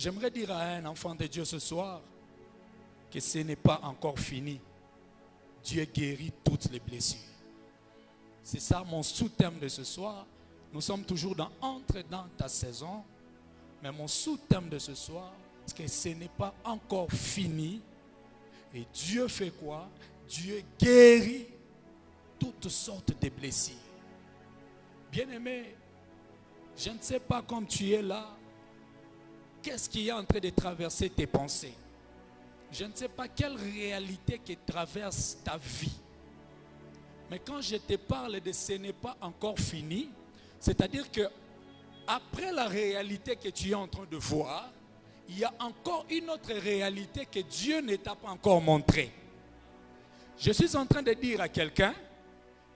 J'aimerais dire à un enfant de Dieu ce soir que ce n'est pas encore fini. Dieu guérit toutes les blessures. C'est ça mon sous-thème de ce soir. Nous sommes toujours dans Entre dans ta saison. Mais mon sous-thème de ce soir, c'est que ce n'est pas encore fini. Et Dieu fait quoi? Dieu guérit toutes sortes de blessures. Bien-aimé, je ne sais pas comme tu es là, qu'est-ce qui est en train de traverser tes pensées. Je ne sais pas quelle réalité qui traverse ta vie. Mais quand je te parle de ce n'est pas encore fini, c'est-à-dire que après la réalité que tu es en train de voir, il y a encore une autre réalité que Dieu ne t'a pas encore montrée. Je suis en train de dire à quelqu'un,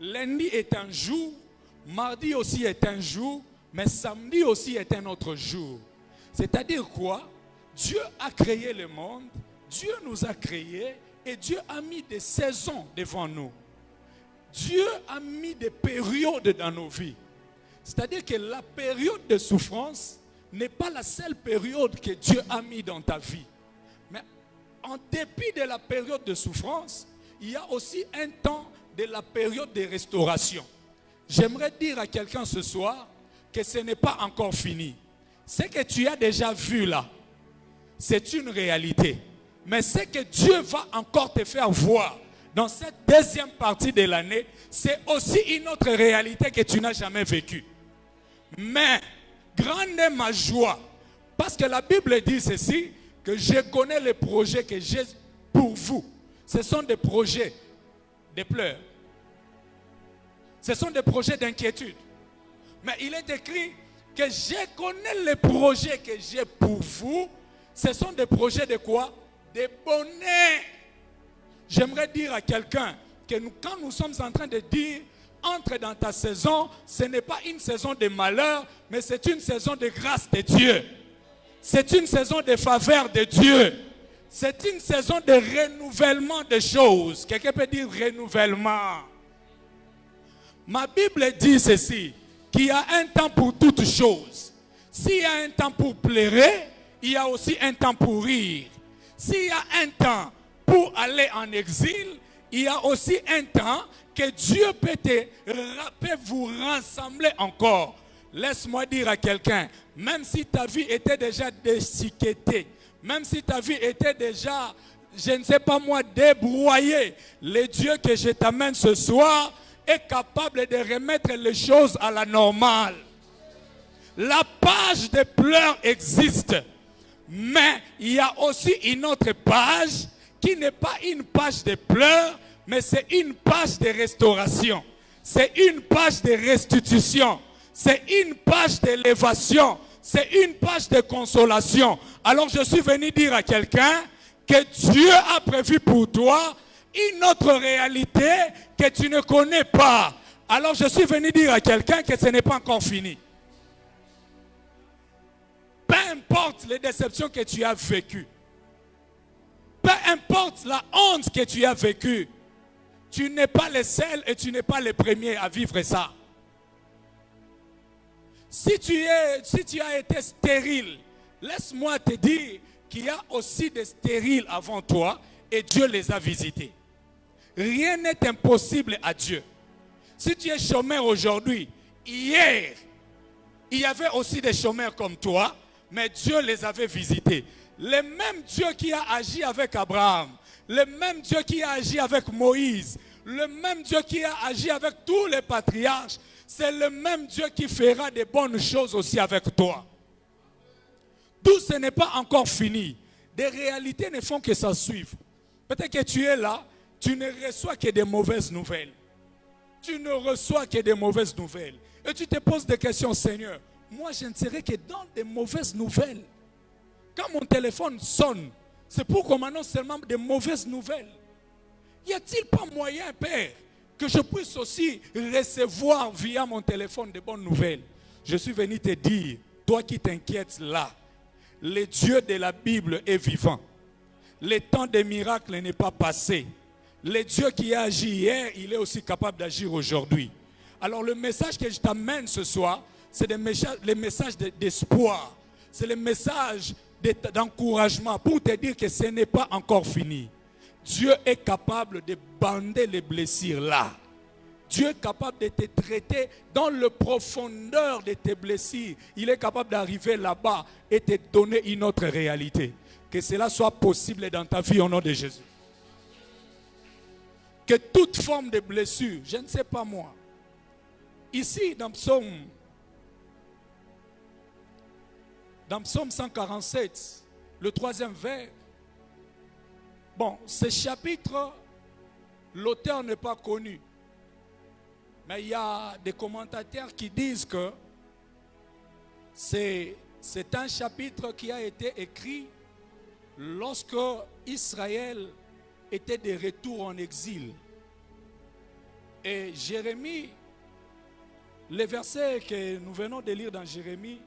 lundi est un jour, mardi aussi est un jour, mais samedi aussi est un autre jour. C'est-à-dire quoi? Dieu a créé le monde, Dieu nous a créés et Dieu a mis des saisons devant nous. Dieu a mis des périodes dans nos vies. C'est-à-dire que la période de souffrance n'est pas la seule période que Dieu a mis dans ta vie. Mais en dépit de la période de souffrance, il y a aussi un temps de la période de restauration. J'aimerais dire à quelqu'un ce soir que ce n'est pas encore fini. Ce que tu as déjà vu là, c'est une réalité. Mais ce que Dieu va encore te faire voir dans cette deuxième partie de l'année, c'est aussi une autre réalité que tu n'as jamais vécue. Mais, grande est ma joie, parce que la Bible dit ceci, que je connais les projets que j'ai pour vous. Ce sont des projets de pleurs. Ce sont des projets d'inquiétude. Mais il est écrit que je connais les projets que j'ai pour vous. Ce sont des projets de quoi? De bonheur. J'aimerais dire à quelqu'un que quand nous sommes en train de dire entre dans ta saison, ce n'est pas une saison de malheur, mais c'est une saison de grâce de Dieu. C'est une saison de faveur de Dieu. C'est une saison de renouvellement des choses. Quelqu'un peut dire renouvellement. Ma Bible dit ceci, qu'il y a un temps pour toutes choses. S'il y a un temps pour pleurer, il y a aussi un temps pour rire. S'il y a un temps pour aller en exil, il y a aussi un temps que Dieu peut vous rassembler encore. Laisse-moi dire à quelqu'un, même si ta vie était déjà déchiquetée, même si ta vie était déjà, je ne sais pas moi, débroyée, le Dieu que je t'amène ce soir est capable de remettre les choses à la normale. La page de pleurs existe, mais il y a aussi une autre page qui n'est pas une page de pleurs, mais c'est une page de restauration. C'est une page de restitution. C'est une page d'élévation. C'est une page de consolation. Alors je suis venu dire à quelqu'un que Dieu a prévu pour toi une autre réalité que tu ne connais pas. Alors je suis venu dire à quelqu'un que ce n'est pas encore fini. Peu importe les déceptions que tu as vécues, peu importe la honte que tu as vécue, tu n'es pas le seul et tu n'es pas le premier à vivre ça. Si tu as été stérile, laisse-moi te dire qu'il y a aussi des stériles avant toi et Dieu les a visités. Rien n'est impossible à Dieu. Si tu es chômeur aujourd'hui, hier, il y avait aussi des chômeurs comme toi, mais Dieu les avait visités. Le même Dieu qui a agi avec Abraham, le même Dieu qui a agi avec Moïse, le même Dieu qui a agi avec tous les patriarches, c'est le même Dieu qui fera de bonnes choses aussi avec toi. Tout ce n'est pas encore fini. Des réalités ne font que ça suivre. Peut-être que tu es là, tu ne reçois que des mauvaises nouvelles. Tu ne reçois que des mauvaises nouvelles. Et tu te poses des questions, Seigneur. Moi, je ne serai que dans des mauvaises nouvelles. Quand mon téléphone sonne, c'est pour qu'on m'annonce seulement des mauvaises nouvelles. Y a-t-il pas moyen, Père, que je puisse aussi recevoir via mon téléphone de bonnes nouvelles? Je suis venu te dire, toi qui t'inquiètes là, le Dieu de la Bible est vivant. Le temps des miracles n'est pas passé. Le Dieu qui a agi hier, il est aussi capable d'agir aujourd'hui. Alors le message que je t'amène ce soir, c'est le message d'espoir. C'est le message d'encouragement pour te dire que ce n'est pas encore fini. Dieu est capable de bander les blessures là. Dieu est capable de te traiter dans le profondeur de tes blessures. Il est capable d'arriver là-bas et te donner une autre réalité. Que cela soit possible dans ta vie au nom de Jésus. Que toute forme de blessure, je ne sais pas moi, ici dans Psaume 147, le 3e vers, bon, ce chapitre, l'auteur n'est pas connu. Mais il y a des commentateurs qui disent que c'est un chapitre qui a été écrit lorsque Israël était de retour en exil. Et Jérémie, les versets que nous venons de lire dans Jérémie,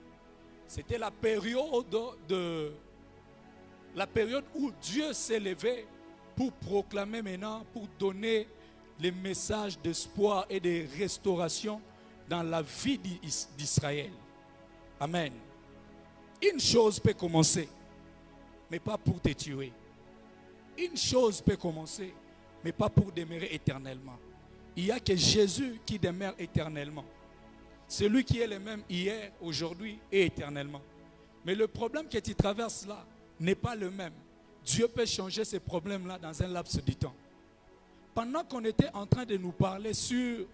c'était la période où Dieu s'est levé pour proclamer maintenant, pour donner les messages d'espoir et de restauration dans la vie d'Israël. Amen. Une chose peut commencer, mais pas pour te tuer. Une chose peut commencer, mais pas pour demeurer éternellement. Il n'y a que Jésus qui demeure éternellement. Celui qui est le même hier, aujourd'hui et éternellement. Mais le problème que tu traverses là n'est pas le même. Dieu peut changer ces problèmes-là dans un laps de temps. Pendant qu'on était en train de nous parler sur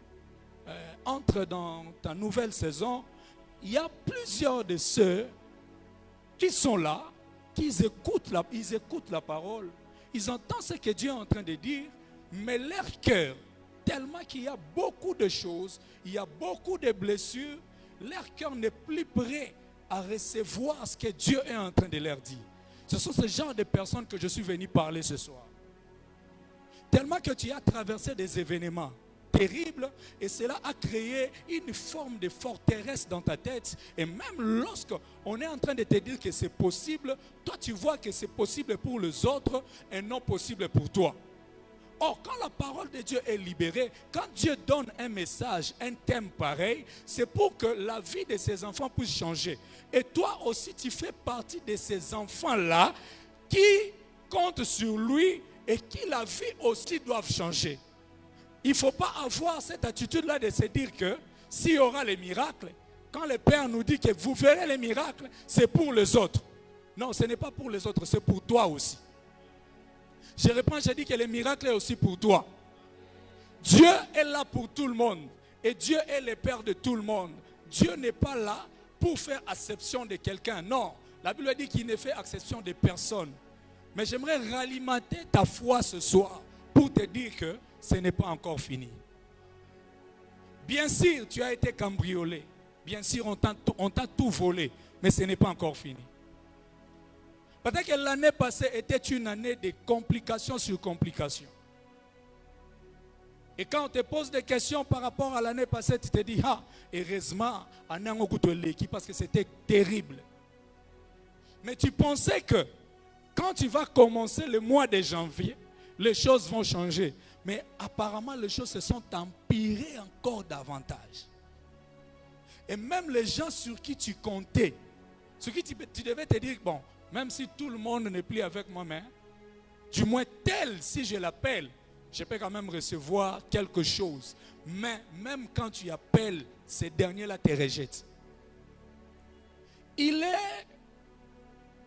entre dans ta nouvelle saison, il y a plusieurs de ceux qui sont là, qui écoutent la parole, ils entendent ce que Dieu est en train de dire, mais leur cœur, tellement qu'il y a beaucoup de choses, il y a beaucoup de blessures, leur cœur n'est plus prêt à recevoir ce que Dieu est en train de leur dire. Ce sont ce genre de personnes que je suis venu parler ce soir. Tellement que tu as traversé des événements terribles et cela a créé une forme de forteresse dans ta tête. Et même lorsqu'on est en train de te dire que c'est possible, toi tu vois que c'est possible pour les autres et non possible pour toi. Or, quand la parole de Dieu est libérée, quand Dieu donne un message, un thème pareil, c'est pour que la vie de ses enfants puisse changer. Et toi aussi, tu fais partie de ces enfants-là qui comptent sur lui et qui la vie aussi doivent changer. Il ne faut pas avoir cette attitude-là de se dire que s'il y aura les miracles, quand le Père nous dit que vous verrez les miracles, c'est pour les autres. Non, ce n'est pas pour les autres, c'est pour toi aussi. Je réponds, je dis que les miracles est aussi pour toi. Dieu est là pour tout le monde. Et Dieu est le Père de tout le monde. Dieu n'est pas là pour faire exception de quelqu'un. Non, la Bible dit qu'il ne fait exception de personne. Mais j'aimerais ralimenter ta foi ce soir pour te dire que ce n'est pas encore fini. Bien sûr, tu as été cambriolé. Bien sûr, on t'a tout volé. Mais ce n'est pas encore fini. Peut-être que l'année passée était une année de complications sur complications. Et quand on te pose des questions par rapport à l'année passée, tu te dis, ah, heureusement, on a un l'équipe parce que c'était terrible. Mais tu pensais que quand tu vas commencer le mois de janvier, les choses vont changer. Mais apparemment, les choses se sont empirées encore davantage. Et même les gens sur qui tu comptais, sur qui tu devais te dire, bon, même si tout le monde n'est plus avec moi, mais du moins tel, si je l'appelle, je peux quand même recevoir quelque chose. Mais même quand tu appelles, ces derniers-là te rejettent. Il n'est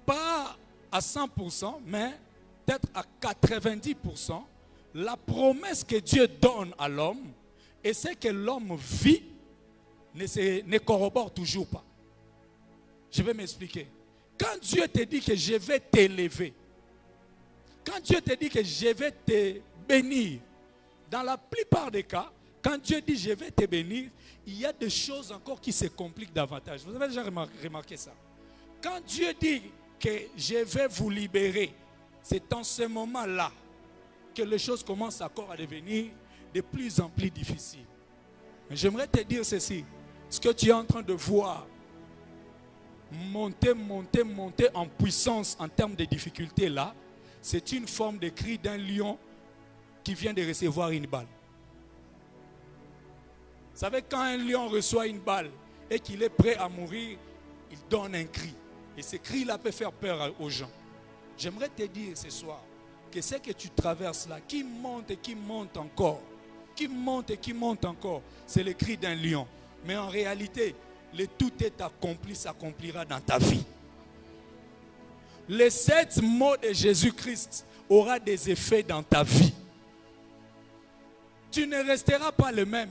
pas à 100%, mais peut-être à 90%, la promesse que Dieu donne à l'homme et ce que l'homme vit ne corrobore toujours pas. Je vais m'expliquer. Quand Dieu te dit que je vais t'élever, quand Dieu te dit que je vais te bénir, dans la plupart des cas, quand Dieu dit je vais te bénir, il y a des choses encore qui se compliquent davantage. Vous avez déjà remarqué ça? Quand Dieu dit que je vais vous libérer, c'est en ce moment-là que les choses commencent encore à devenir de plus en plus difficiles. Mais j'aimerais te dire ceci, ce que tu es en train de voir, monter en puissance en termes de difficultés là, c'est une forme de cri d'un lion qui vient de recevoir une balle. Vous savez, quand un lion reçoit une balle et qu'il est prêt à mourir, il donne un cri. Et ces cris-là peuvent faire peur aux gens. J'aimerais te dire ce soir que ce que tu traverses là, qui monte et qui monte encore, qui monte et qui monte encore, c'est le cri d'un lion. Mais en réalité, le tout est accompli, s'accomplira dans ta vie. Les 7 mots de Jésus-Christ auront des effets dans ta vie. Tu ne resteras pas le même,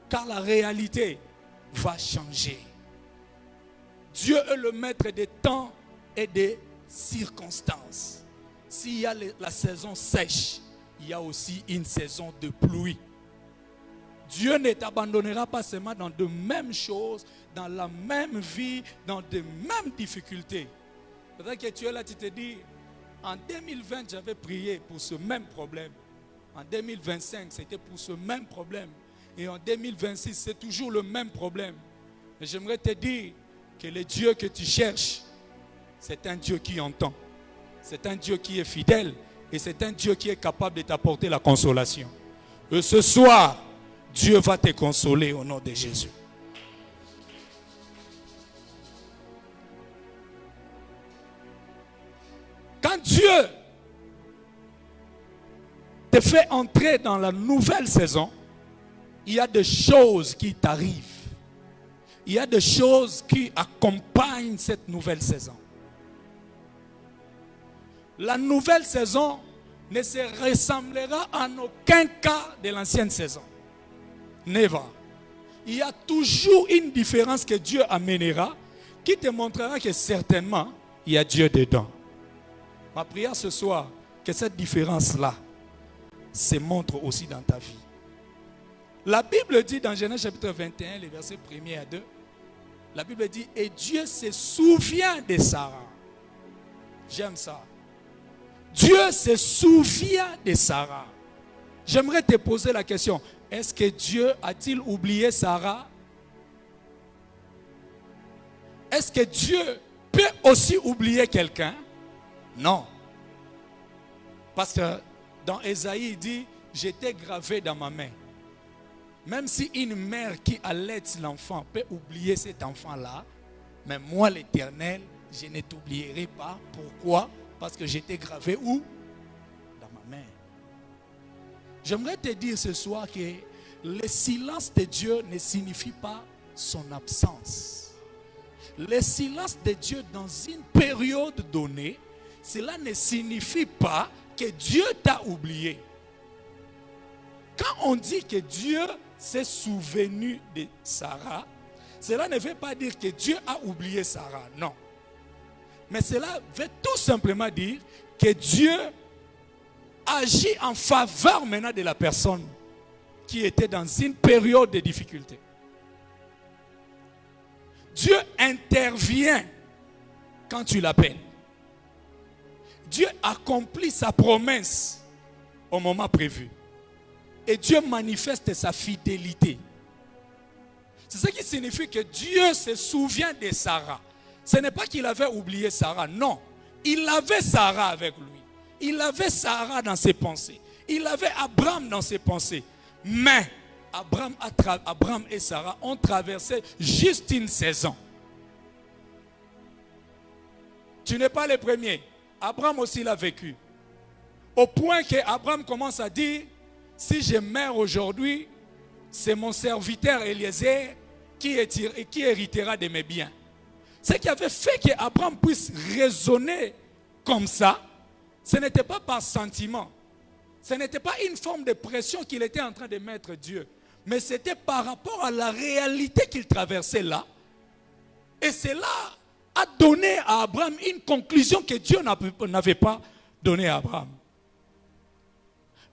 car la réalité va changer. Dieu est le maître des temps et des circonstances. S'il y a la saison sèche, il y a aussi une saison de pluie. Dieu ne t'abandonnera pas seulement dans de mêmes choses, dans la même vie, dans de mêmes difficultés. Peut-être que tu es là, tu te dis, en 2020, j'avais prié pour ce même problème. En 2025, c'était pour ce même problème. Et en 2026, c'est toujours le même problème. Mais j'aimerais te dire que le Dieu que tu cherches, c'est un Dieu qui entend. C'est un Dieu qui est fidèle. Et c'est un Dieu qui est capable de t'apporter la consolation. Et ce soir, Dieu va te consoler au nom de Jésus. Quand Dieu te fait entrer dans la nouvelle saison, il y a des choses qui t'arrivent. Il y a des choses qui accompagnent cette nouvelle saison. La nouvelle saison ne se ressemblera en aucun cas de l'ancienne saison. Never. Il y a toujours une différence que Dieu amènera qui te montrera que certainement il y a Dieu dedans. Ma prière ce soir, que cette différence-là se montre aussi dans ta vie. La Bible dit dans Genèse chapitre 21, les versets 1er à 2, la Bible dit, et Dieu se souvient de Sarah. J'aime ça. Dieu se souvient de Sarah. J'aimerais te poser la question, est-ce que Dieu a-t-il oublié Sarah? Est-ce que Dieu peut aussi oublier quelqu'un? Non. Parce que dans Ésaïe, il dit, j'étais gravé dans ma main. Même si une mère qui allaite l'enfant peut oublier cet enfant-là, mais moi l'Éternel, je ne t'oublierai pas. Pourquoi? Parce que j'étais gravé où? Dans ma main. J'aimerais te dire ce soir que le silence de Dieu ne signifie pas son absence. Le silence de Dieu dans une période donnée, cela ne signifie pas que Dieu t'a oublié. Quand on dit que Dieu s'est souvenu de Sarah, cela ne veut pas dire que Dieu a oublié Sarah, non. Mais cela veut tout simplement dire que Dieu agit en faveur maintenant de la personne qui était dans une période de difficulté. Dieu intervient quand tu l'appelles. Dieu accomplit sa promesse au moment prévu. Et Dieu manifeste sa fidélité. C'est ce qui signifie que Dieu se souvient de Sarah. Ce n'est pas qu'il avait oublié Sarah, non. Il avait Sarah avec lui. Il avait Sarah dans ses pensées. Il avait Abraham dans ses pensées. Mais Abraham et Sarah ont traversé juste une saison. Tu n'es pas le premier. Abraham aussi l'a vécu. Au point que Abraham commence à dire, si je meurs aujourd'hui, c'est mon serviteur Eliezer qui héritera de mes biens. Ce qui avait fait qu'Abraham puisse raisonner comme ça, ce n'était pas par sentiment. Ce n'était pas une forme de pression qu'il était en train de mettre Dieu. Mais c'était par rapport à la réalité qu'il traversait là. Et cela a donné à Abraham une conclusion que Dieu n'avait pas donnée à Abraham.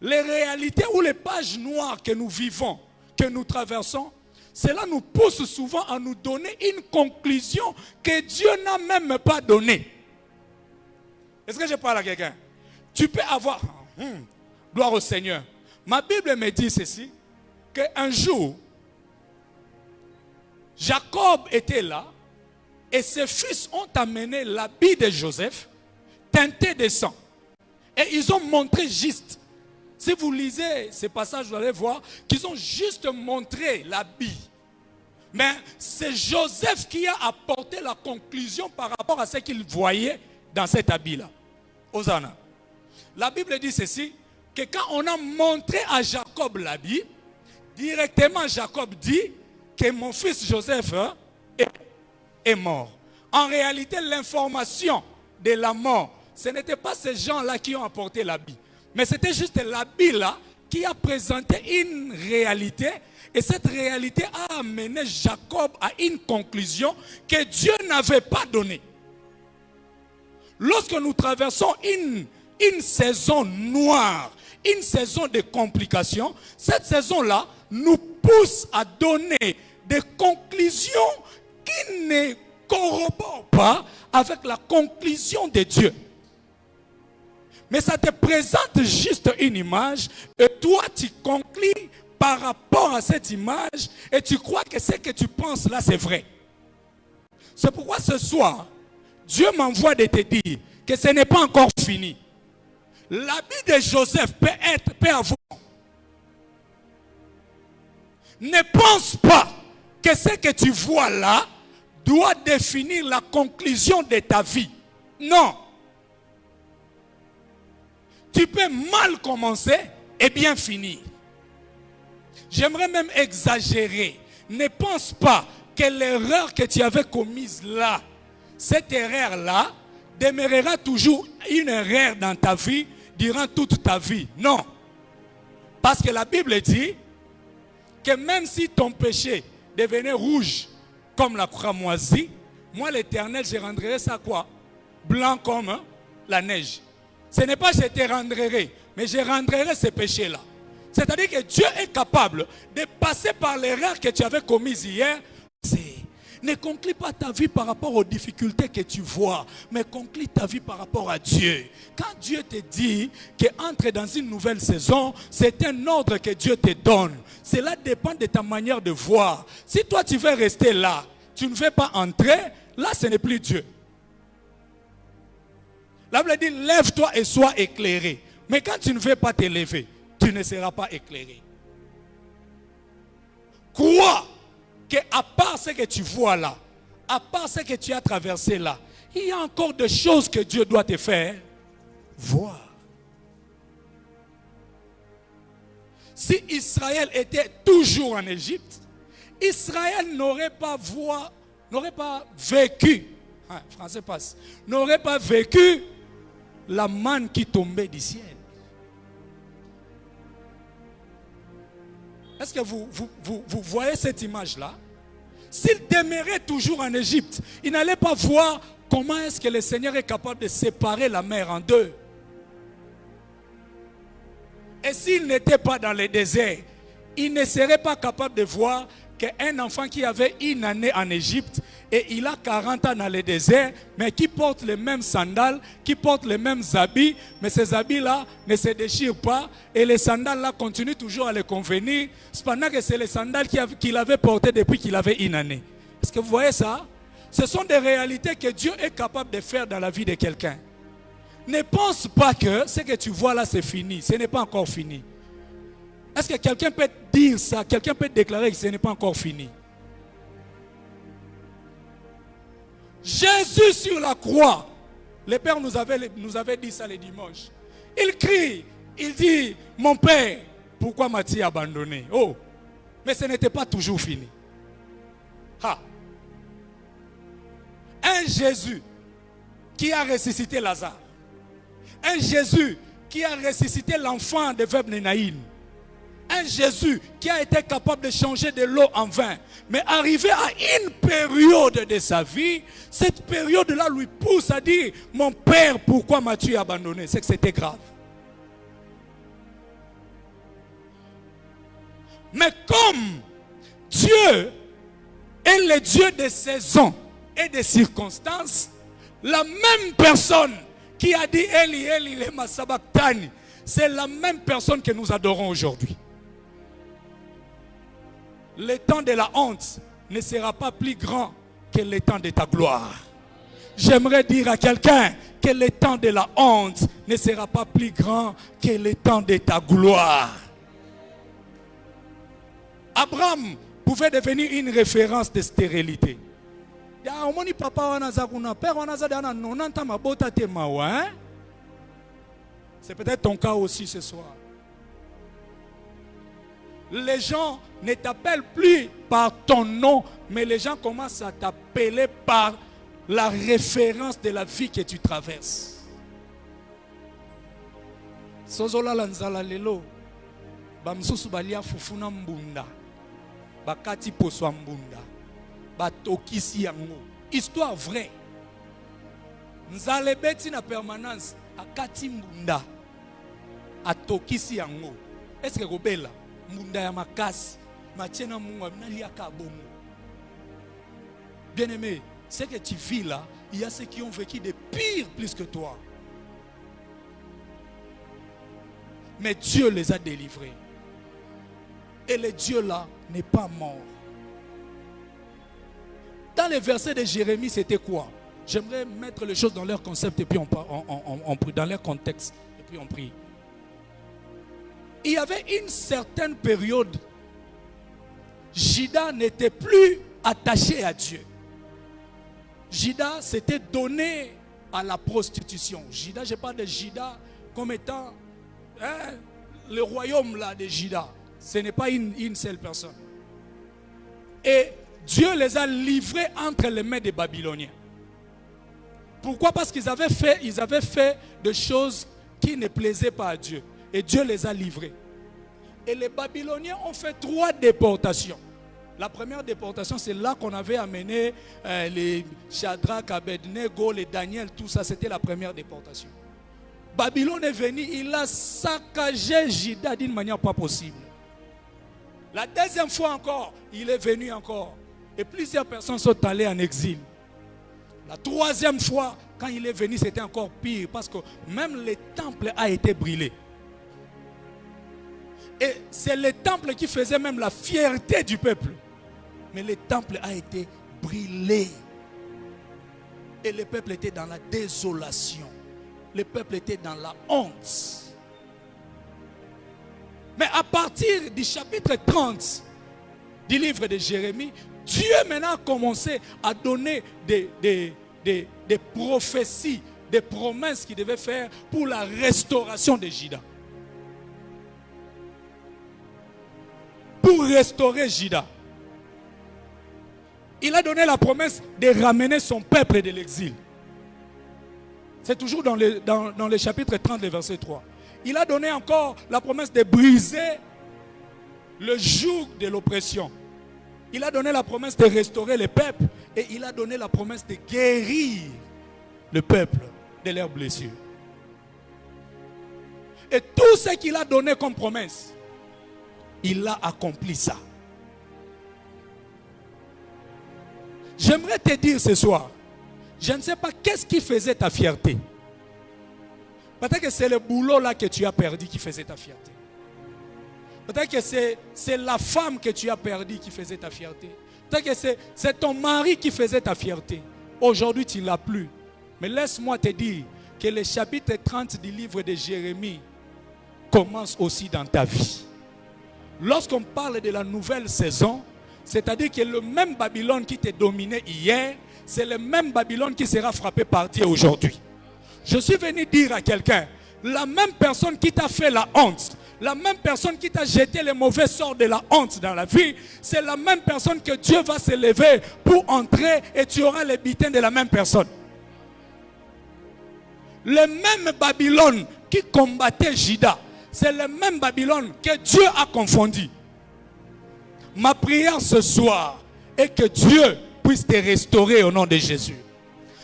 Les réalités ou les pages noires que nous vivons, que nous traversons, cela nous pousse souvent à nous donner une conclusion que Dieu n'a même pas donnée. Est-ce que je parle à quelqu'un? Tu peux avoir... gloire au Seigneur. Ma Bible me dit ceci, qu'un jour, Jacob était là et ses fils ont amené l'habit de Joseph teinté de sang. Et ils ont montré juste. Si vous lisez ces passages, vous allez voir qu'ils ont juste montré l'habit. Mais c'est Joseph qui a apporté la conclusion par rapport à ce qu'il voyait dans cet habit-là. Hosanna. La Bible dit ceci, que quand on a montré à Jacob l'habit, directement Jacob dit que mon fils Joseph est mort. En réalité, l'information de la mort, ce n'était pas ces gens-là qui ont apporté l'habit, mais c'était juste l'habit là qui a présenté une réalité, et cette réalité a amené Jacob à une conclusion que Dieu n'avait pas donnée. Lorsque nous traversons une saison noire, une saison de complications, cette saison-là nous pousse à donner des conclusions qui ne corroborent pas avec la conclusion de Dieu. Mais ça te présente juste une image et toi tu conclus par rapport à cette image et tu crois que ce que tu penses là c'est vrai. C'est pourquoi ce soir, Dieu m'envoie de te dire que ce n'est pas encore fini. L'habit de Joseph peut avoir. Ne pense pas que ce que tu vois là doit définir la conclusion de ta vie. Non. Tu peux mal commencer et bien finir. J'aimerais même exagérer. Ne pense pas que l'erreur que tu avais commise là, cette erreur-là, demeurera toujours une erreur dans ta vie durant toute ta vie. Non. Parce que la Bible dit que même si ton péché devenait rouge comme la cramoisie, moi l'Éternel, je rendrai ça quoi? Blanc comme la neige. Ce n'est pas je te rendrai, mais je rendrai ces péchés-là. C'est-à-dire que Dieu est capable de passer par l'erreur que tu avais commise hier. Ne conclue pas ta vie par rapport aux difficultés que tu vois, mais conclue ta vie par rapport à Dieu. Quand Dieu te dit qu'entre dans une nouvelle saison, c'est un ordre que Dieu te donne. Cela dépend de ta manière de voir. Si toi tu veux rester là, tu ne veux pas entrer, là ce n'est plus Dieu. La Bible dit, lève-toi et sois éclairé. Mais quand tu ne veux pas te lever, tu ne seras pas éclairé. Crois qu'à part ce que tu vois là, à part ce que tu as traversé là, il y a encore des choses que Dieu doit te faire voir. Si Israël était toujours en Égypte, Israël n'aurait pas vécu, français passe, n'aurait pas vécu la manne qui tombait du ciel. Est-ce que vous voyez cette image-là? S'il demeurait toujours en Égypte, il n'allait pas voir comment est-ce que le Seigneur est capable de séparer la mer en deux. Et s'il n'était pas dans le désert, il ne serait pas capable de voir qu'un enfant qui avait une année en Égypte et il a 40 ans dans le désert, mais qui porte les mêmes sandales, qui porte les mêmes habits, mais ces habits-là ne se déchirent pas et les sandales-là continuent toujours à les convenir, cependant que c'est les sandales qu'il avait portées depuis qu'il avait une année. Est-ce que vous voyez ça? Ce sont des réalités que Dieu est capable de faire dans la vie de quelqu'un. Ne pense pas que ce que tu vois là c'est fini, ce n'est pas encore fini. Est-ce que quelqu'un peut dire ça? Quelqu'un peut déclarer que ce n'est pas encore fini? Jésus sur la croix, le Père nous avait dit ça le dimanche. Il crie, il dit, mon Père, pourquoi m'as-tu abandonné? Oh, mais ce n'était pas toujours fini. Ah. Un Jésus qui a ressuscité Lazare. Un Jésus qui a ressuscité l'enfant de veuve Nénaïn. Un Jésus qui a été capable de changer de l'eau en vin. Mais arrivé à une période de sa vie, cette période-là lui pousse à dire, mon Père, pourquoi m'as-tu abandonné? C'est que c'était grave. Mais comme Dieu est le Dieu des saisons et des circonstances, la même personne qui a dit Eli, Eli, lema sabachthani, c'est la même personne que nous adorons aujourd'hui. Le temps de la honte ne sera pas plus grand que le temps de ta gloire. J'aimerais dire à quelqu'un que le temps de la honte ne sera pas plus grand que le temps de ta gloire. Abraham pouvait devenir une référence de stérilité. C'est peut-être ton cas aussi ce soir. Les gens ne t'appellent plus par ton nom, mais les gens commencent à t'appeler par la référence de la vie que tu traverses. Sozola lanzala lelo, bamsusu balia fufuna mbunda, bakati poswa mbunda, batokisi yango. Histoire vraie. Nzale beti na permanence, akati mbunda, atokisi yango. Est-ce que Robela? Munda ya makasi matiena mungu amnalia kabongo. Bien-aimé, ce que tu vis là, il y a ceux qui ont vécu de pire plus que toi. Mais Dieu les a délivrés. Et le Dieu là n'est pas mort. Dans les versets de Jérémie, c'était quoi? J'aimerais mettre les choses dans leur concept et puis on prie, dans leur contexte et puis on prie. Il y avait une certaine période, Juda n'était plus attaché à Dieu. Juda s'était donné à la prostitution. Juda, je parle de Juda comme étant le royaume là de Juda. Ce n'est pas une seule personne. Et Dieu les a livrés entre les mains des Babyloniens. Pourquoi? Parce qu'ils avaient fait des choses qui ne plaisaient pas à Dieu. Et Dieu les a livrés. Et les Babyloniens ont fait 3 déportations. La première déportation, c'est là qu'on avait amené les Shadrach, Abednego, les Daniel, tout ça. C'était la première déportation. Babylone est venu, il a saccagé Juda d'une manière pas possible. La deuxième fois encore, il est venu encore. Et plusieurs personnes sont allées en exil. La troisième fois, quand il est venu, c'était encore pire. Parce que même le temple a été brûlé. Et c'est le temple qui faisait même la fierté du peuple. Mais le temple a été brûlé. Et le peuple était dans la désolation. Le peuple était dans la honte. Mais à partir du chapitre 30 du livre de Jérémie, Dieu maintenant a commencé à donner des prophéties, des promesses qu'il devait faire pour la restauration de Juda. Pour restaurer Juda. Il a donné la promesse de ramener son peuple de l'exil. C'est toujours dans le chapitre 30, le verset 3. Il a donné encore la promesse de briser le joug de l'oppression. Il a donné la promesse de restaurer le peuple. Et il a donné la promesse de guérir le peuple de leurs blessures. Et tout ce qu'il a donné comme promesse, il a accompli ça. J'aimerais te dire ce soir, je ne sais pas qu'est-ce qui faisait ta fierté. Peut-être que c'est le boulot là que tu as perdu qui faisait ta fierté. Peut-être que c'est la femme que tu as perdue qui faisait ta fierté. Peut-être que c'est ton mari qui faisait ta fierté. Aujourd'hui, tu ne l'as plus. Mais laisse-moi te dire que le chapitre 30 du livre de Jérémie commence aussi dans ta vie. Lorsqu'on parle de la nouvelle saison, c'est-à-dire que le même Babylone qui t'a dominé hier, c'est le même Babylone qui sera frappé par Dieu aujourd'hui. Je suis venu dire à quelqu'un, la même personne qui t'a fait la honte, la même personne qui t'a jeté les mauvais sorts de la honte dans la vie, c'est la même personne que Dieu va se lever pour entrer et tu auras les butins de la même personne. Le même Babylone qui combattait Juda, c'est le même Babylone que Dieu a confondu. Ma prière ce soir est que Dieu puisse te restaurer au nom de Jésus.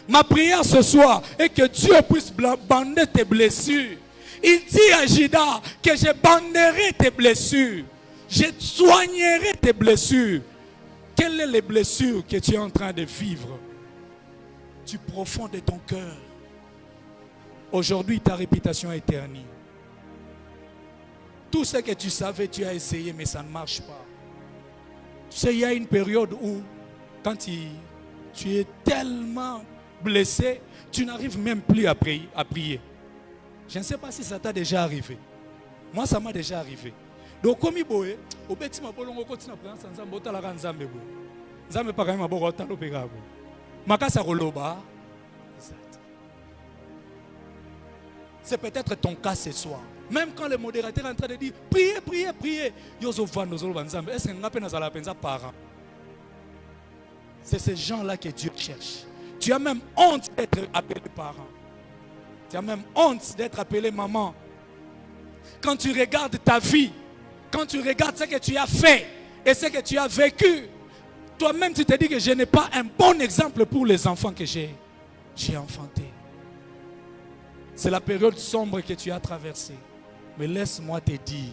Ma prière ce soir est que Dieu puisse bander tes blessures. Il dit à Juda que je banderai tes blessures. Je soignerai tes blessures. Quelles sont les blessures que tu es en train de vivre du profond de ton cœur? Aujourd'hui, ta réputation est ternie. Tout ce que tu savais, tu as essayé, mais ça ne marche pas. Tu sais, il y a une période où, quand tu es tellement blessé, tu n'arrives même plus à prier. Je ne sais pas si ça t'a déjà arrivé. Moi, ça m'a déjà arrivé. Donc comme il boye, au bêti ma bolongo continue à prendre sans zamba otala kan zambe bo. Zambe pa quand même bo otalo pega bo. Makasa roloba. C'est peut-être ton cas ce soir. Même quand le modérateur est en train de dire priez, priez, priez. Yozo van nos banzambe. Est-ce que ngapena zala penza parent? C'est ces gens-là que Dieu cherche. Tu as même honte d'être appelé parent. Tu as même honte d'être appelé maman. Quand tu regardes ta vie, quand tu regardes ce que tu as fait et ce que tu as vécu, toi-même tu te dis que je n'ai pas un bon exemple pour les enfants que j'ai enfantés. C'est la période sombre que tu as traversée. Mais laisse-moi te dire,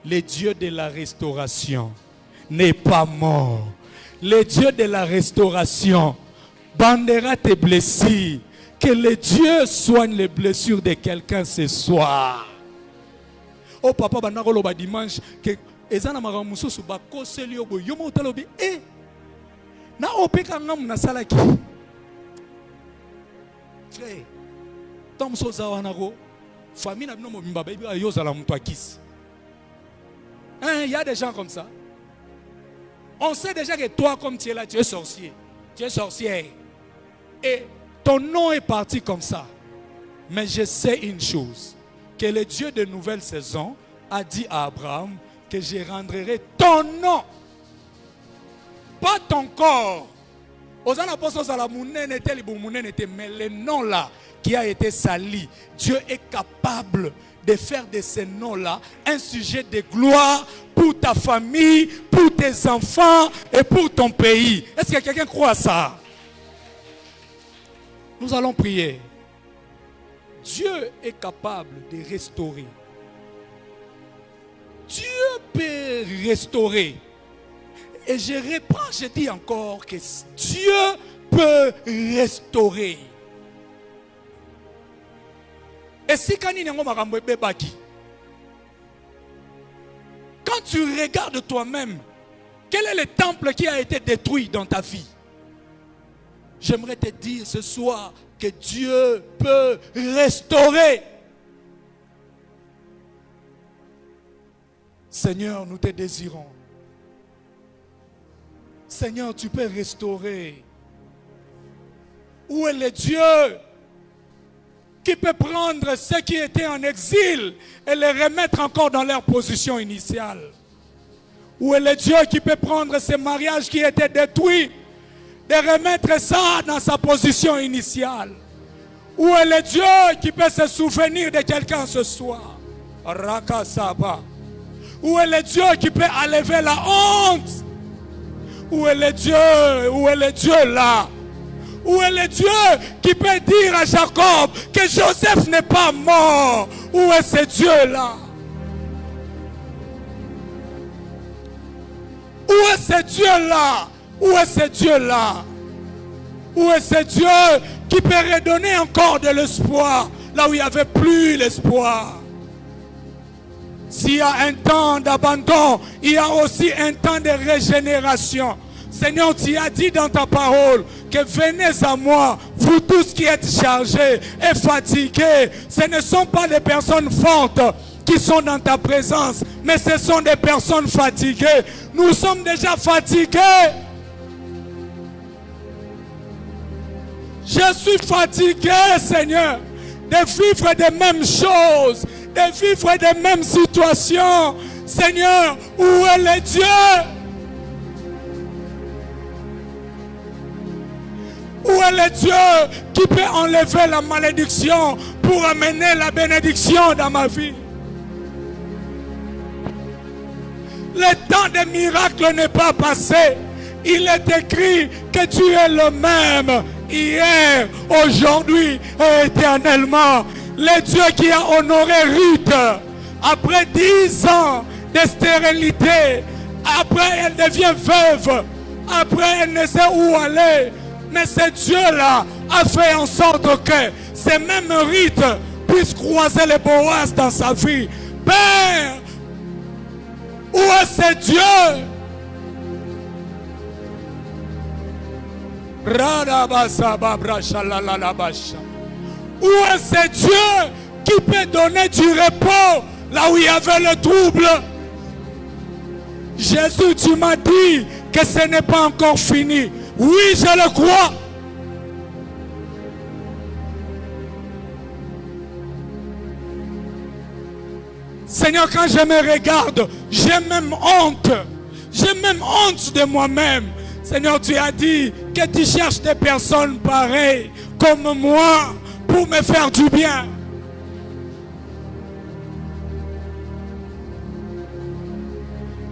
le Dieu de la restauration n'est pas mort. Le Dieu de la restauration bandera tes blessures. Que le Dieu soigne les blessures de quelqu'un ce soir. Oh papa, banakolo ba dimanche que ezana maramuso su ba koseli obo yomo talobi na opeka ngam na salaki. Frère, tom so za wanako famille na bino mobimba ba ibi yo zala muto akisi. Il y a des gens comme ça. On sait déjà que toi comme tu es là, tu es sorcier. Tu es sorcière. Et ton nom est parti comme ça. Mais je sais une chose, que le Dieu de nouvelle saison a dit à Abraham que je rendrai ton nom, pas ton corps. Mais le nom là qui a été sali, Dieu est capable de faire de ce nom-là un sujet de gloire pour ta famille, pour tes enfants et pour ton pays. Est-ce que quelqu'un croit à ça? Nous allons prier. Dieu est capable de restaurer. Dieu peut restaurer. Et je reprends, je dis encore que Dieu peut restaurer. Et si quand tu regardes toi-même, quel est le temple qui a été détruit dans ta vie? J'aimerais te dire ce soir que Dieu peut restaurer. Seigneur, nous te désirons. Seigneur, tu peux restaurer. Où est le Dieu qui peut prendre ceux qui étaient en exil et les remettre encore dans leur position initiale? Où est le Dieu qui peut prendre ces mariages qui étaient détruits, de remettre ça dans sa position initiale? Où est le Dieu qui peut se souvenir de quelqu'un ce soir? Rakasaba. Où est le Dieu qui peut enlever la honte? Où est le Dieu? Où est le Dieu là? Où est le Dieu qui peut dire à Jacob que Joseph n'est pas mort? Où est ce Dieu là? Où est ce Dieu là? Où est ce Dieu là? Où est ce Dieu qui peut redonner encore de l'espoir là où il n'y avait plus l'espoir? S'il y a un temps d'abandon, il y a aussi un temps de régénération. Seigneur, tu as dit dans ta parole que venez à moi, vous tous qui êtes chargés et fatigués. Ce ne sont pas des personnes fortes qui sont dans ta présence, mais ce sont des personnes fatiguées. Nous sommes déjà fatigués. Je suis fatigué, Seigneur, de vivre les mêmes choses, de vivre les mêmes situations. Seigneur, où est le Dieu? Où est le Dieu qui peut enlever la malédiction pour amener la bénédiction dans ma vie? Le temps des miracles n'est pas passé. Il est écrit que tu es le même hier, aujourd'hui et éternellement. Le Dieu qui a honoré Ruth après 10 ans de stérilité, après elle devient veuve, après elle ne sait où aller. Mais ce Dieu-là a fait en sorte que ces mêmes rites puissent croiser les Boaz dans sa vie. Père, où est ce Dieu? Où est ce Dieu qui peut donner du repos là où il y avait le trouble? Jésus, tu m'as dit que ce n'est pas encore fini. Oui, je le crois. Seigneur, quand je me regarde, j'ai même honte. J'ai même honte de moi-même. Seigneur, tu as dit que tu cherches des personnes pareilles comme moi pour me faire du bien.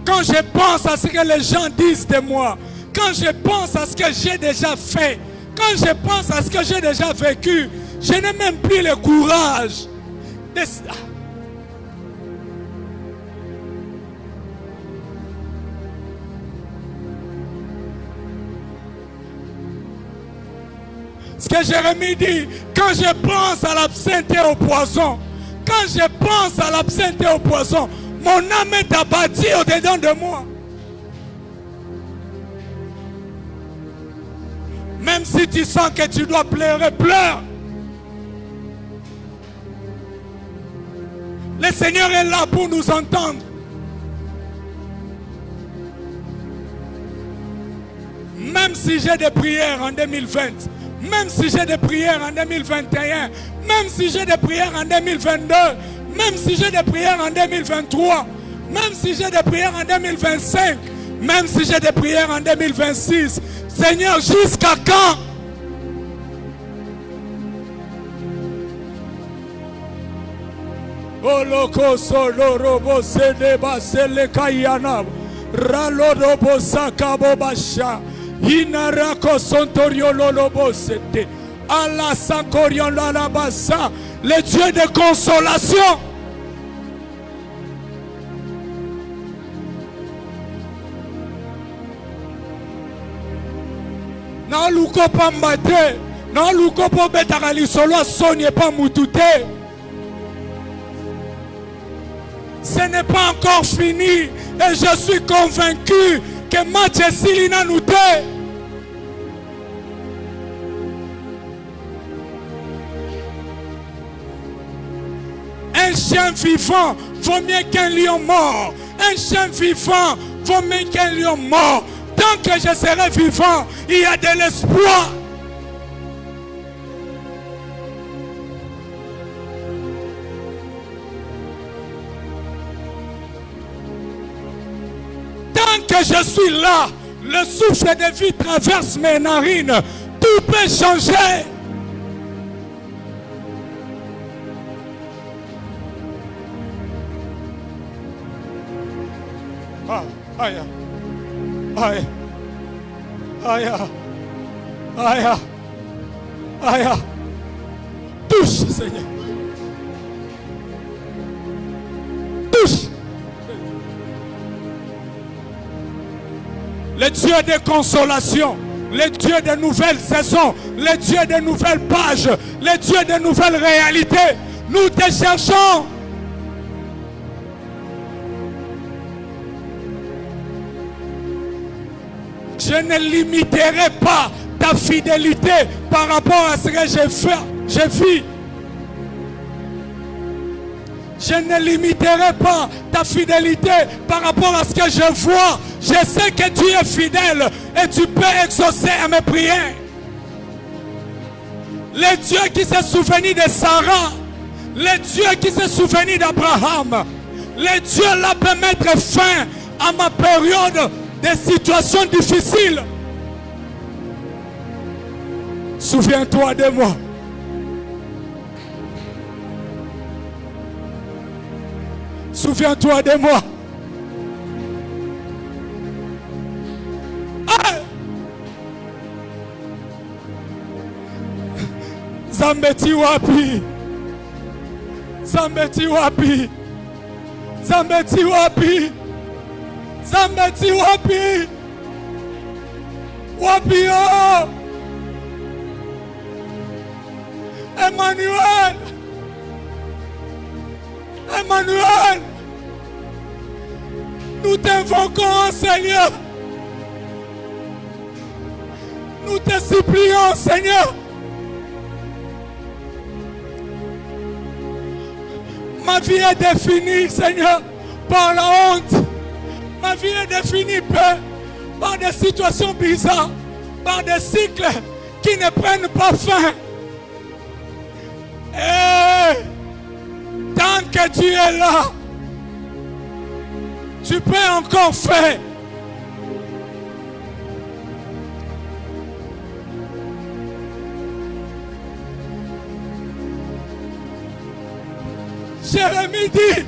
Quand je pense à ce que les gens disent de moi, quand je pense à ce que j'ai déjà fait, quand je pense à ce que j'ai déjà vécu, je n'ai même plus le courage de... Ce que Jérémie dit, quand je pense à l'absinthe et au poison, quand je pense à l'absinthe et au poison, mon âme est abattue au-dedans de moi. Même si tu sens que tu dois pleurer, pleure. Le Seigneur est là pour nous entendre. Même si j'ai des prières en 2020, même si j'ai des prières en 2021, même si j'ai des prières en 2022, même si j'ai des prières en 2023, même si j'ai des prières en 2025, même si j'ai des prières en 2026, Seigneur, jusqu'à quand? Oh loko solo robo sele basele kayana ralo robo sakabo basha inarako sontorio lolobo sete ala sankorion la basa, le Dieu de consolation. Non luko pambate, non luko po betakali solo sonye pa mutute. Ce n'est pas encore fini et je suis convaincu que Mathieu Silina nous t'est. Un chien vivant vaut mieux qu'un lion mort. Un chien vivant vaut mieux qu'un lion mort. Tant que je serai vivant, il y a de l'espoir. Tant que je suis là, le souffle de vie traverse mes narines. Tout peut changer. Aïe, aïe, aïe, aïe, aïe, touche, Seigneur. Touche. Le Dieu de consolation, le Dieu de nouvelles saisons, le Dieu de nouvelles pages, le Dieu de nouvelles réalités. Nous te cherchons. Je ne limiterai pas ta fidélité par rapport à ce que j'ai vu. Je ne limiterai pas ta fidélité par rapport à ce que je vois. Je sais que tu es fidèle et tu peux exaucer à mes prières. Le Dieu qui s'est souvenu de Sarah, le Dieu qui s'est souvenu d'Abraham, le Dieu là peut mettre fin à ma période des situations difficiles. Souviens-toi de moi. Souviens-toi de moi. Ah! Zambeti wapi? Zambeti wapi? Zambeti wapi? Zambeti wapi? Wapi oh? Emmanuel! Emmanuel! Nous t'invoquons, Seigneur. Nous te supplions, Seigneur. Ma vie est définie, Seigneur, par la honte. Ma vie est définie par des situations bizarres, par des cycles qui ne prennent pas fin. Et tant que tu es là, tu peux encore faire. Jérémie dit,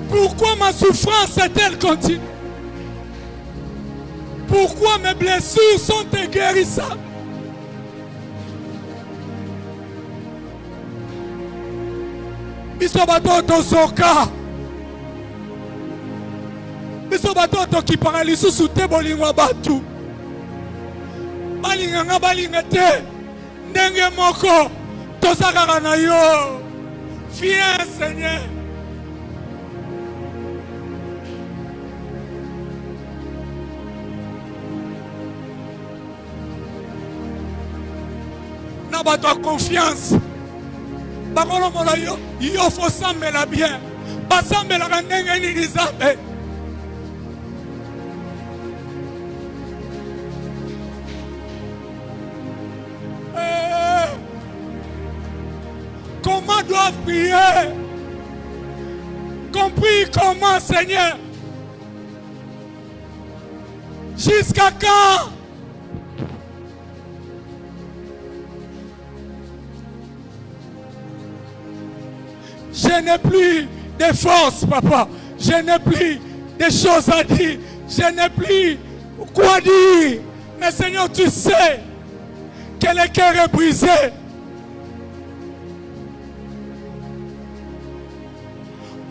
pourquoi ma souffrance est-elle continue? Pourquoi mes blessures sont inguérissables? Biso batoto soka. Biso batoto ki paralyse sous te bolingwa batu. Balinga nga balinga te. Ndenge moko tozakaka na yo. Viens, Seigneur. Na bato a confiance. Bakolo mola yo, yo faut sambela bien. Basambela ndenge ni Nzambe. Comment doivent prier? Compris comment, Seigneur? Jusqu'à quand? Je n'ai plus de force, papa. Je n'ai plus de choses à dire. Je n'ai plus quoi dire. Mais Seigneur, tu sais que le cœur est brisé.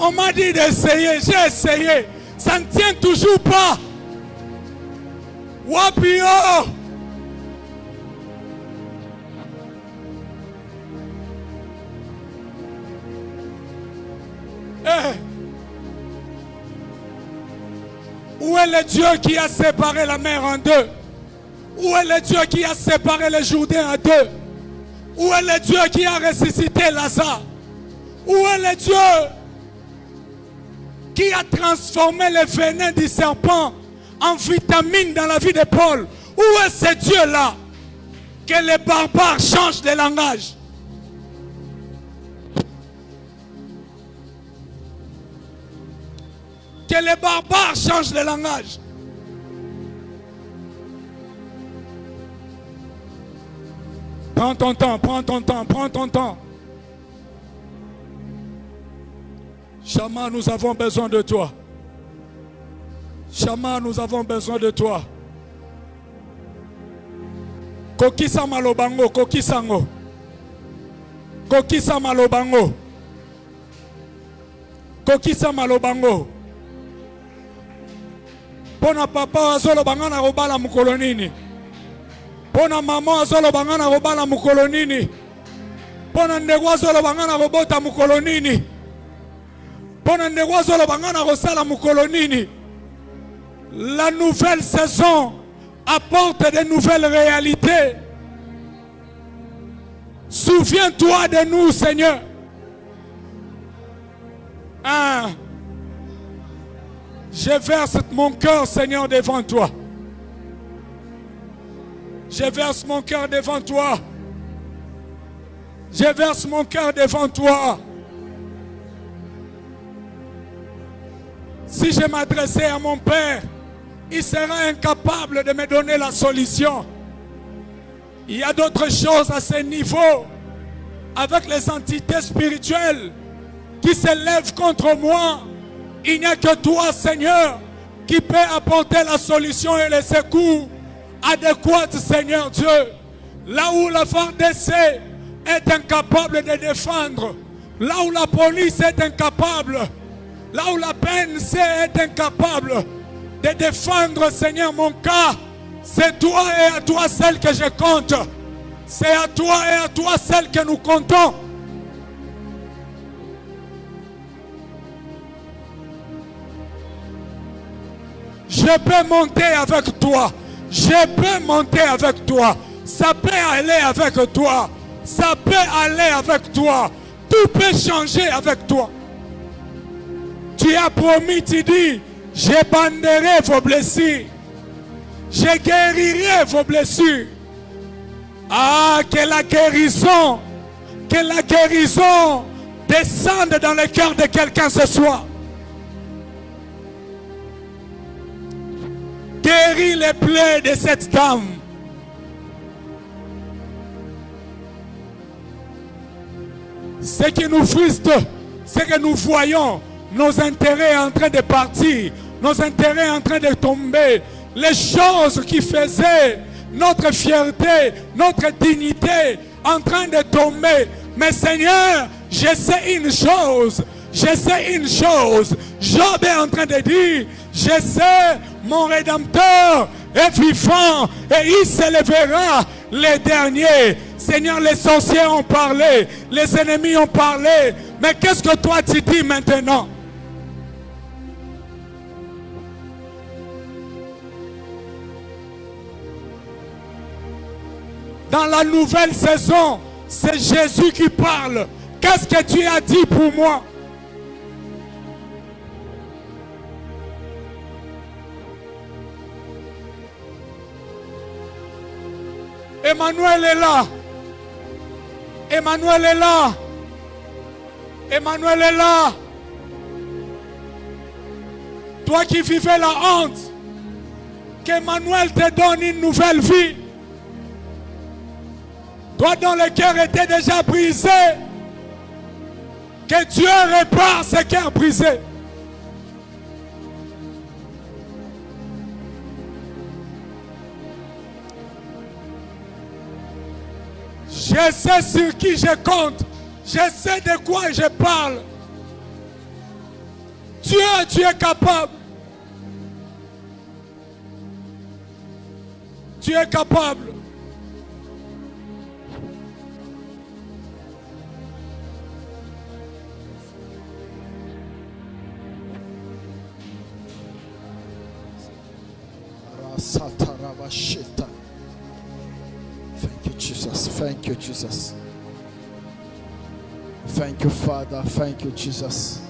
On m'a dit d'essayer, j'ai essayé. Ça ne tient toujours pas. Wapio. Où est le Dieu qui a séparé la mer en deux? Où est le Dieu qui a séparé le Jourdain en deux? Où est le Dieu qui a ressuscité Lazare? Où est le Dieu qui a transformé le venin du serpent en vitamine dans la vie de Paul? Où est ce Dieu-là? Que les barbares changent de langage. Que les barbares changent de langage. Prends ton temps, prends ton temps, prends ton temps. Chama, nous avons besoin de toi. Chama, nous avons besoin de toi. Kokisa malobango, kokisango. Kokisa malobango. Kokisa malobango. Pona papa azolo bangana robala mukolonini. Pona mama azolo bangana robala mukolonini. Pona ndego azolo bangana robota mukolonini. Pona ndego azolo bangana rosala mukolonini. La nouvelle saison apporte de nouvelles réalités. Souviens-toi de nous, Seigneur. Je verse mon cœur, Seigneur, devant toi. Je verse mon cœur devant toi. Je verse mon cœur devant toi. Si je m'adressais à mon Père, il sera incapable de me donner la solution. Il y a d'autres choses à ce niveau, avec les entités spirituelles qui se lèvent contre moi. Il n'y a que toi, Seigneur, qui peut apporter la solution et le secours adéquat, Seigneur Dieu. Là où la FARDC est incapable de défendre, là où la police est incapable, là où la PNC est incapable de défendre, Seigneur, mon cas, c'est toi et à toi celle que je compte. C'est à toi et à toi celle que nous comptons. Je peux monter avec toi. Je peux monter avec toi. Ça peut aller avec toi. Ça peut aller avec toi. Tout peut changer avec toi. Tu as promis, tu dis, Je banderai vos blessures. Je guérirai vos blessures. Ah, que la guérison descende dans le cœur de quelqu'un ce soir. Guéris les plaies de cette dame. Ce qui nous frustre, c'est que nous voyons nos intérêts en train de partir, nos intérêts en train de tomber, les choses qui faisaient notre fierté, notre dignité en train de tomber. Mais Seigneur, je sais une chose, Job est en train de dire, je sais, mon Rédempteur est vivant et il s'élèvera les derniers. Seigneur, les sorciers ont parlé, les ennemis ont parlé, mais qu'est-ce que toi tu dis maintenant? Dans la nouvelle saison, c'est Jésus qui parle. Qu'est-ce que tu as dit pour moi? Emmanuel est là. Emmanuel est là. Emmanuel est là. Toi qui vivais la honte, qu'Emmanuel te donne une nouvelle vie. Toi dont le cœur était déjà brisé, que Dieu répare ce cœur brisé. Je sais sur qui je compte. Je sais de quoi je parle. Dieu, tu es capable. Tu es capable. Thank you, Jesus. Thank you, Jesus. Thank you, Father. Thank you, Jesus.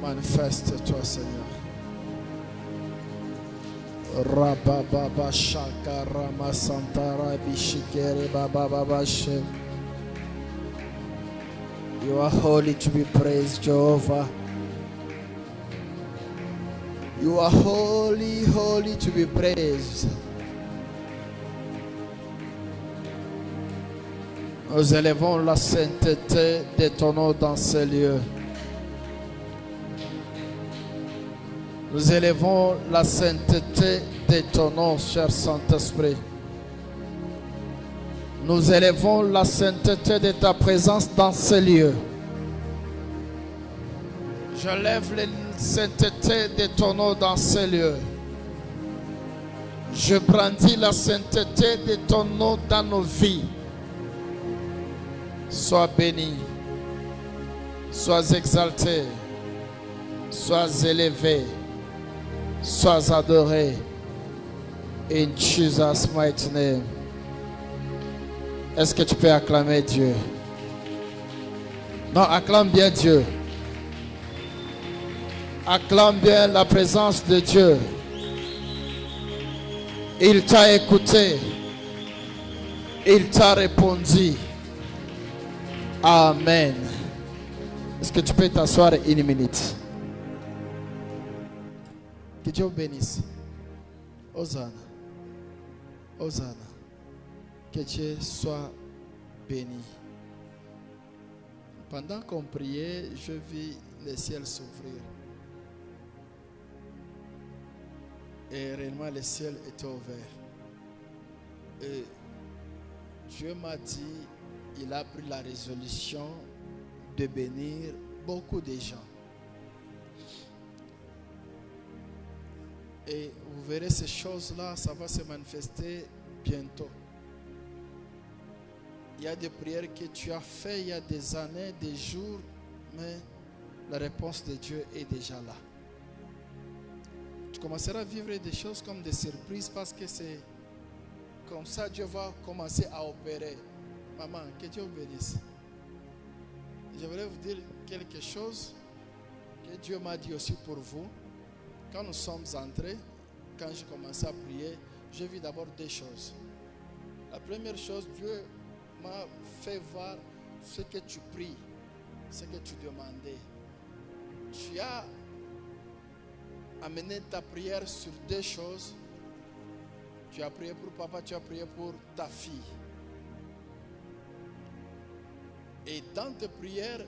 Manifeste-toi, Seigneur. Rababa shaka rama santara bishikere baba baba she. You are holy to be praised, Jehovah. You are holy, holy to be praised. Nous élevons la sainteté de ton nom dans ces lieux. Nous élevons la sainteté de ton nom, cher Saint-Esprit. Nous élevons la sainteté de ta présence dans ces lieux. Je lève la sainteté de ton nom dans ces lieux. Je brandis la sainteté de ton nom dans nos vies. Sois béni, sois exalté, sois élevé, sois adoré. In Jesus' mighty name. Est-ce que tu peux acclamer Dieu? Non, acclame bien Dieu. Acclame bien la présence de Dieu. Il t'a écouté. Il t'a répondu. Amen. Est-ce que tu peux t'asseoir une minute? Que Dieu bénisse. Hosanna. Hosanna. Que Dieu soit béni. Pendant qu'on priait, je vis le ciel s'ouvrir. Et réellement, le ciel était ouvert. Et Dieu m'a dit, il a pris la résolution de bénir beaucoup de gens. Et vous verrez ces choses-là, ça va se manifester bientôt. Il y a des prières que tu as faites il y a des années, des jours, mais la réponse de Dieu est déjà là. Tu commenceras à vivre des choses comme des surprises parce que c'est comme ça Dieu va commencer à opérer. Maman, que Dieu vous bénisse. Je voudrais vous dire quelque chose que Dieu m'a dit aussi pour vous. Quand nous sommes entrés, quand j'ai commencé à prier, j'ai vu d'abord deux choses. La première chose, Dieu m'a fait voir ce que tu pries, ce que tu demandais. Tu as amené ta prière sur deux choses. Tu as prié pour papa, tu as prié pour ta fille. Et dans tes prières,